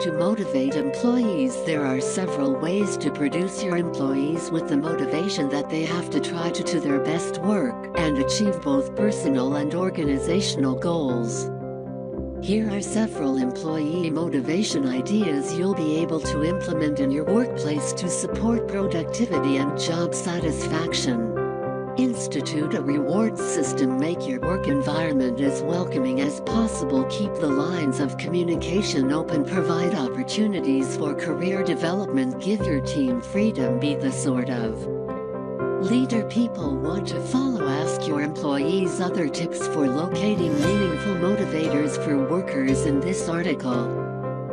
to motivate employees. There are several ways to produce your employees with the motivation that they have to try to do their best work and achieve both personal and organizational goals. Here are several employee motivation ideas you'll be able to implement in your workplace to support productivity and job satisfaction. Institute a reward system. Make your work environment as welcoming as possible. Keep the lines of communication open. Provide opportunities for career development. Give your team freedom. Be the sort of leader people want to follow. Ask your employees other tips for locating meaningful motivators for workers. In this article,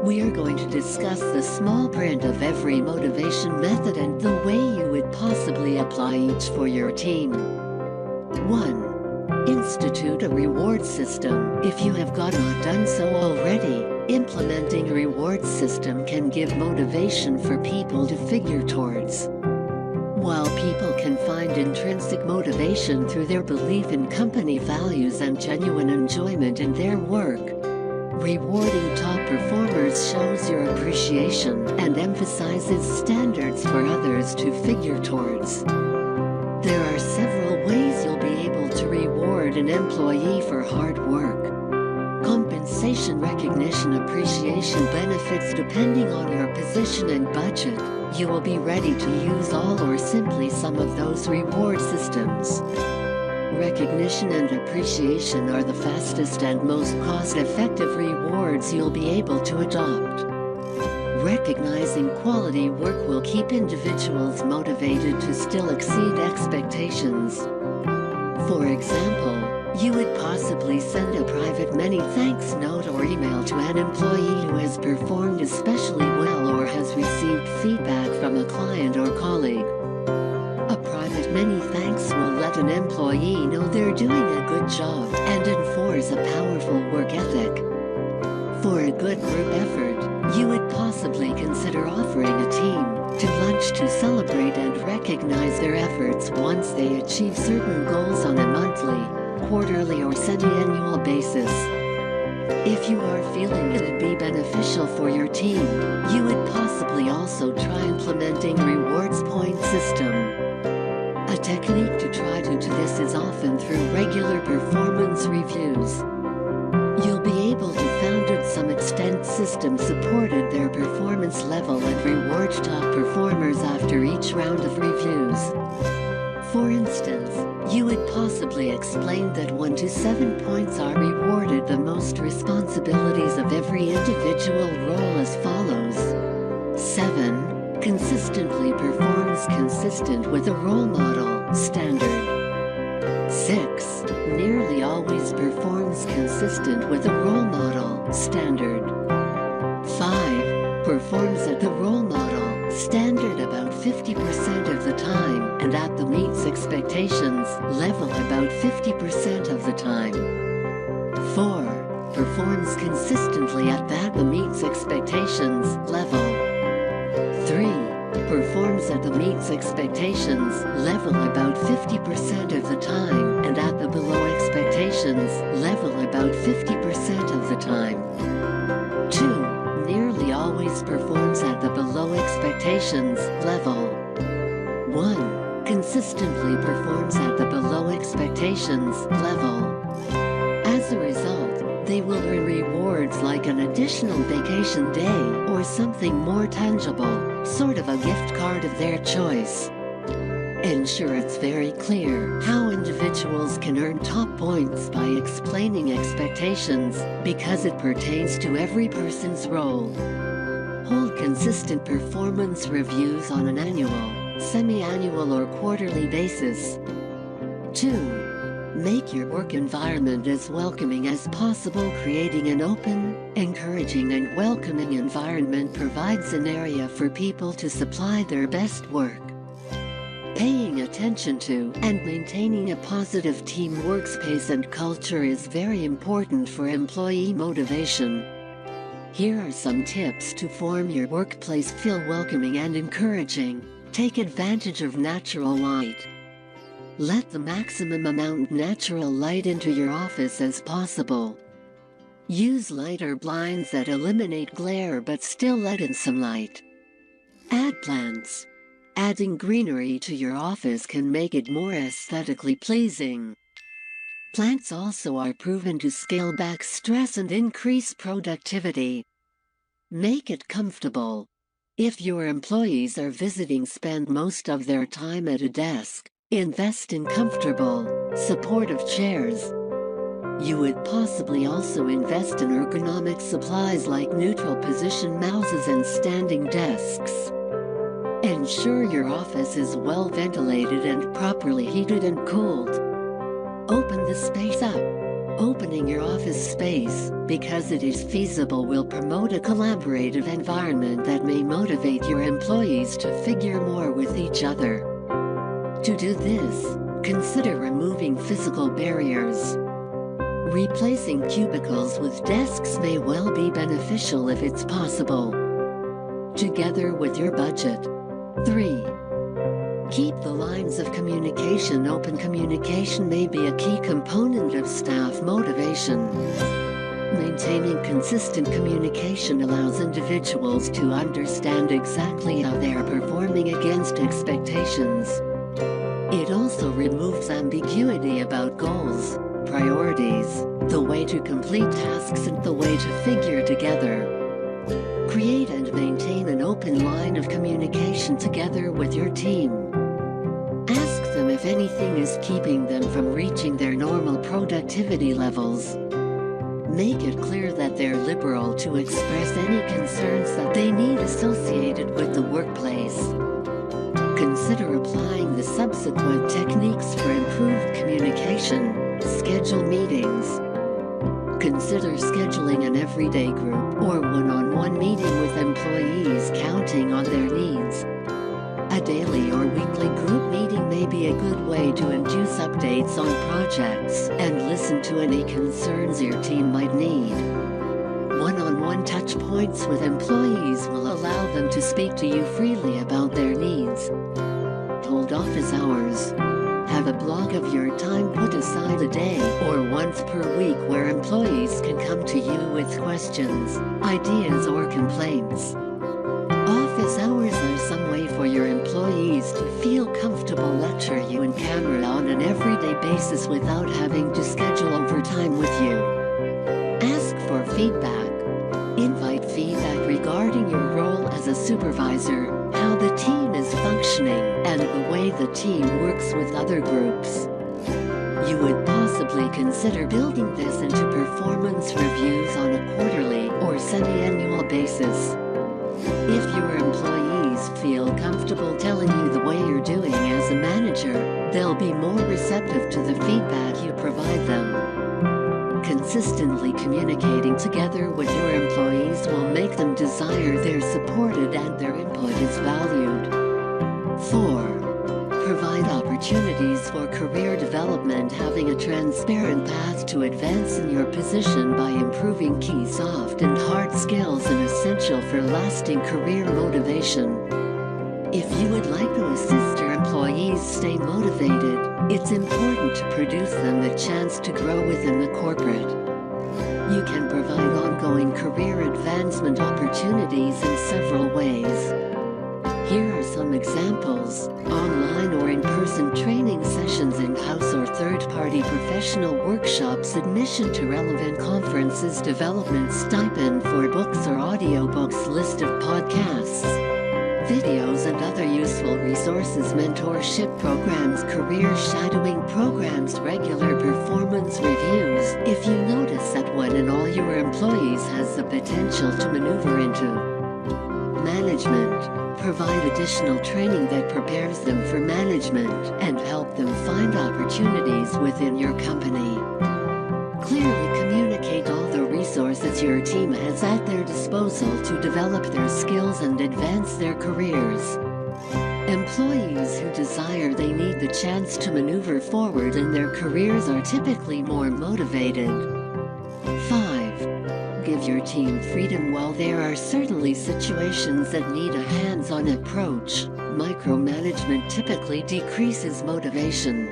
we are going to discuss the small print of every motivation method and the way you would possibly apply each for your team. 1. Institute a reward system. If you have not done so already, implementing a reward system can give motivation for people to figure towards. While people can find intrinsic motivation through their belief in company values and genuine enjoyment in their work, rewarding top performers shows your appreciation and emphasizes standards for others to figure towards. There are several ways you'll be able to reward an employee for hard work. Compensation, recognition, appreciation, benefits. Depending on your position and budget, you will be ready to use all or simply some of those reward systems. Recognition and appreciation are the fastest and most cost-effective rewards you'll be able to adopt. Recognizing quality work will keep individuals motivated to still exceed expectations. For example, you would possibly send a private many thanks note or email to an employee who has performed especially well or has received feedback from a client or colleague. A private many thanks will let an employee know they're doing a good job and enforce a powerful work ethic. For a good group effort, you would possibly consider offering a team to lunch to celebrate and recognize their efforts once they achieve certain goals on a monthly, quarterly, or semi-annual basis. If you are feeling it'd be beneficial for your team, you would possibly also try implementing rewards point system. A technique to try to do this is often through regular performance reviews. You'll be able to found to some extent system supported their performance level and reward top performers after each round of reviews. For instance, you would possibly explain that 1 to 7 points are rewarded the most responsibilities of every individual role as follows. 7. Consistently performs consistent with a role model standard. 6. Nearly always performs consistent with a role model standard. 5. Performs at the role model standard about 50% of the time and at the meets expectations level about 50% of the time. 4. Performs consistently at that the meets expectations level. 3. Performs at the meets expectations level about 50% of the time and at the below expectations level about 50% of the time. 2. Nearly always performs at the below expectations level. 1. Consistently performs at the below expectations level. As a result, they will earn rewards like an additional vacation day or something more tangible, sort of a gift card of their choice. Ensure it's very clear how individuals can earn top points by explaining expectations, because it pertains to every person's role. Hold consistent performance reviews on an annual, semi-annual, or quarterly basis. 2. Make your work environment as welcoming as possible. Creating an open, encouraging, and welcoming environment provides an area for people to supply their best work. Paying attention to and maintaining a positive team workspace and culture is very important for employee motivation. Here are some tips to form your workplace feel welcoming and encouraging. Take advantage of natural light. Let the maximum amount of natural light into your office as possible. Use lighter blinds that eliminate glare but still let in some light. Add plants. Adding greenery to your office can make it more aesthetically pleasing. Plants also are proven to scale back stress and increase productivity. Make it comfortable. If your employees are visiting, spend most of their time at a desk. Invest in comfortable, supportive chairs. You would possibly also invest in ergonomic supplies like neutral position mouses and standing desks. Ensure your office is well ventilated and properly heated and cooled. Open the space up. Opening your office space, because it is feasible, will promote a collaborative environment that may motivate your employees to figure more with each other. To do this, consider removing physical barriers. Replacing cubicles with desks may well be beneficial if it's possible. Together with your budget. 3. Keep the lines of communication open. Communication may be a key component of staff motivation. Maintaining consistent communication allows individuals to understand exactly how they are performing against expectations. It also removes ambiguity about goals, priorities, the way to complete tasks, and the way to figure together. Create and maintain an open line of communication together with your team. Ask them if anything is keeping them from reaching their normal productivity levels. Make it clear that they're liberal to express any concerns that they need associated with the workplace. Consider applying the subsequent techniques for improved communication. Schedule meetings. Consider scheduling an everyday group or one-on-one meeting with employees, counting on their needs. A daily or weekly group meeting may be a good way to induce updates on projects and listen to any concerns your team might need. One-on-one touch points with employees will allow them to speak to you freely about their needs. Hold office hours. Have a block of your time put aside a day or once per week where employees can come to you with questions, ideas, or complaints. Office hours are some way for your employees to feel comfortable lecture you in camera on an everyday basis without having to schedule overtime with you. Ask for feedback. Invite feedback regarding your role as a supervisor, how the team is functioning, and the way the team works with other groups. You would possibly consider building this into performance reviews on a quarterly or semi-annual basis. If your employees feel comfortable telling you the way you're doing as a manager, they'll be more receptive to the feedback you provide them. Consistently communicating together with your employees will make them desire they're supported and their input is valued. 4. Provide opportunities for career development. Having a transparent path to advance in your position by improving key soft and hard skills is essential for lasting career motivation. If you would like to assist your employees stay motivated, it's important to produce them the chance to grow within the corporate. You can provide ongoing career advancement opportunities in several ways. Here are some examples: online or in-person training sessions, in-house or third-party professional workshops, admission to relevant conferences, development stipend for books or audiobooks, list of podcasts, videos and other useful resources, mentorship programs, career shadowing programs, regular performance reviews. If you notice that one in all your employees has the potential to maneuver into management, provide additional training that prepares them for management and help them find opportunities within your company. Clearly communicate all the resources your team has at their disposal to develop their skills and advance their careers. Employees who desire they need the chance to maneuver forward in their careers are typically more motivated. 5. Give your team freedom. While there are certainly situations that need a hands-on approach, micromanagement typically decreases motivation.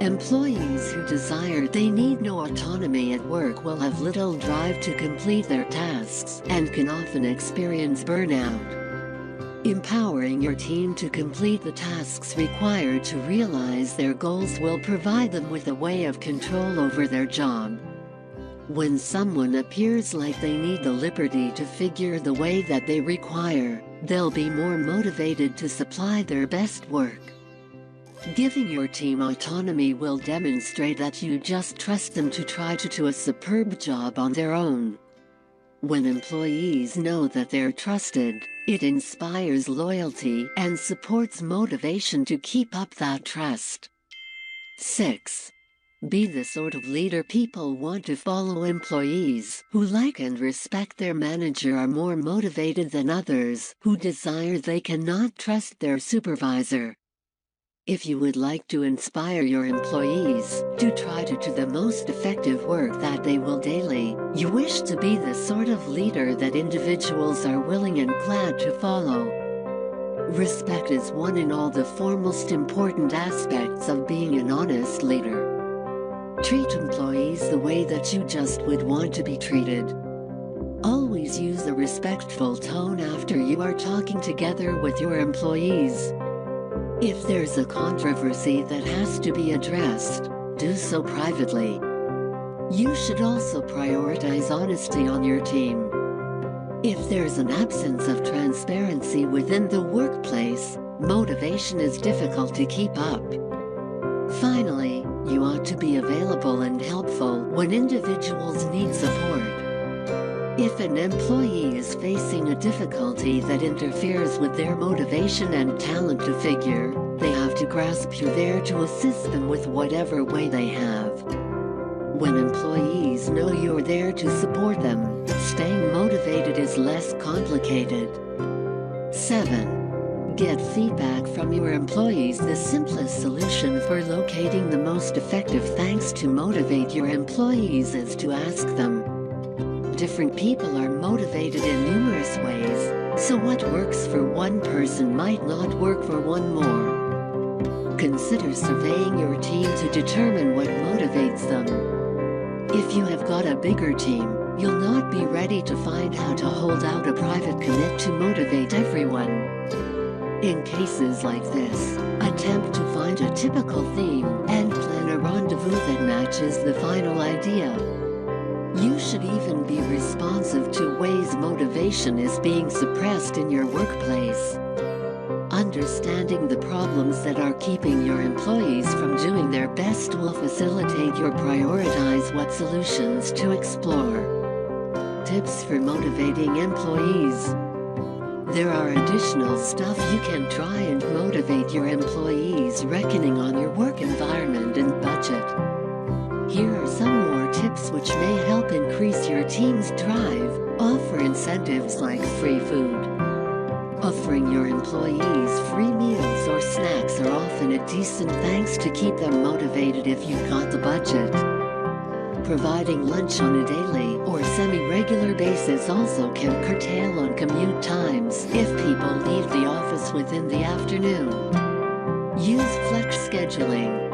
Employees who desire they need no autonomy at work will have little drive to complete their tasks and can often experience burnout. Empowering your team to complete the tasks required to realize their goals will provide them with a way of control over their job. When someone appears like they need the liberty to figure the way that they require, they'll be more motivated to supply their best work. Giving your team autonomy will demonstrate that you just trust them to try to do a superb job on their own. When employees know that they're trusted, it inspires loyalty and supports motivation to keep up that trust. 6. Be the sort of leader people want to follow. Employees who like and respect their manager are more motivated than others who desire they cannot trust their supervisor. If you would like to inspire your employees to try to do the most effective work that they will daily, you wish to be the sort of leader that individuals are willing and glad to follow. Respect is one in all the foremost important aspects of being an honest leader. Treat employees the way that you just would want to be treated. Always use a respectful tone after you are talking together with your employees. If there's a controversy that has to be addressed, do so privately. You should also prioritize honesty on your team. If there's an absence of transparency within the workplace, motivation is difficult to keep up. Finally, you ought to be available and helpful when individuals need support. If an employee is facing a difficulty that interferes with their motivation and talent to figure, they have to grasp you there to assist them with whatever way they have. When employees know you're there to support them, staying motivated is less complicated. 7. Get feedback from your employees. The simplest solution for locating the most effective things to motivate your employees is to ask them. Different people are motivated in numerous ways, so what works for one person might not work for one more. Consider surveying your team to determine what motivates them. If you have got a bigger team, you'll not be ready to find how to hold out a private commit to motivate everyone. In cases like this, attempt to find a typical theme and plan a rendezvous that matches the final idea. You should even be responsive to ways motivation is being suppressed in your workplace. Understanding the problems that are keeping your employees from doing their best will facilitate your prioritize what solutions to explore. Tips for motivating employees. There are additional stuff you can try and motivate your employees reckoning on your work environment and budget. Here are some more tips which may help increase your team's drive. Offer incentives like free food. Offering your employees free meals or snacks are often a decent thanks to keep them motivated if you've got the budget. Providing lunch on a daily or semi-regular basis also can curtail on commute times if people leave the office within the afternoon. Use flex scheduling.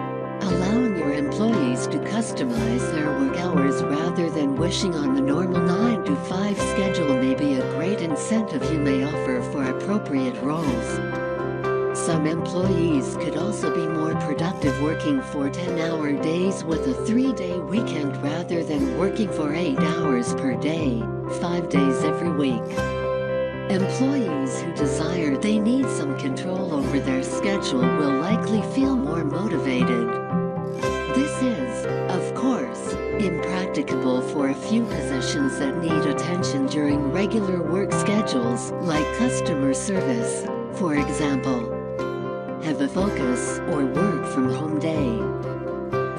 Allowing your employees to customize their work hours rather than wishing on the normal 9 to 5 schedule may be a great incentive you may offer for appropriate roles. Some employees could also be more productive working for 10-hour days with a 3-day weekend rather than working for 8 hours per day, 5 days every week. Employees who desire they need some control over their schedule will likely feel more motivated. This is, of course, impracticable for a few positions that need attention during regular work schedules, like customer service, for example. Have a focus or work from home day.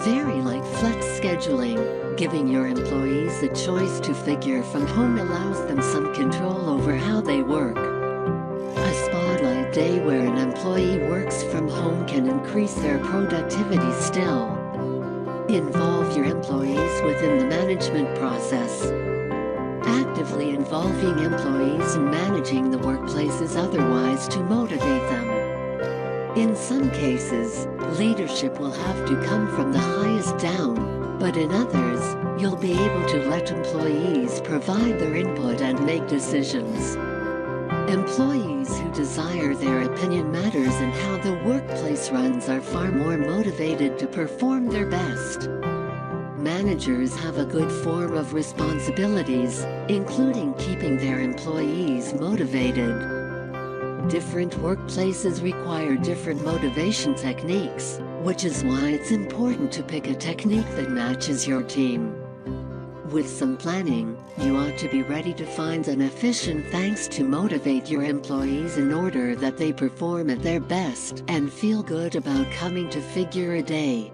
Vary like flex scheduling. Giving your employees a choice to figure from home allows them some control over how they work. A spotlight day where an employee works from home can increase their productivity still. Involve your employees within the management process. Actively involving employees in managing the workplace is otherwise to motivate them. In some cases, leadership will have to come from the highest down, but in others, you'll be able to let employees provide their input and make decisions. Employees who desire their opinion matters and how the workplace runs are far more motivated to perform their best. Managers have a good form of responsibilities, including keeping their employees motivated. Different workplaces require different motivation techniques, which is why it's important to pick a technique that matches your team. With some planning, you ought to be ready to find an efficient thanks to motivate your employees in order that they perform at their best and feel good about coming to figure a day.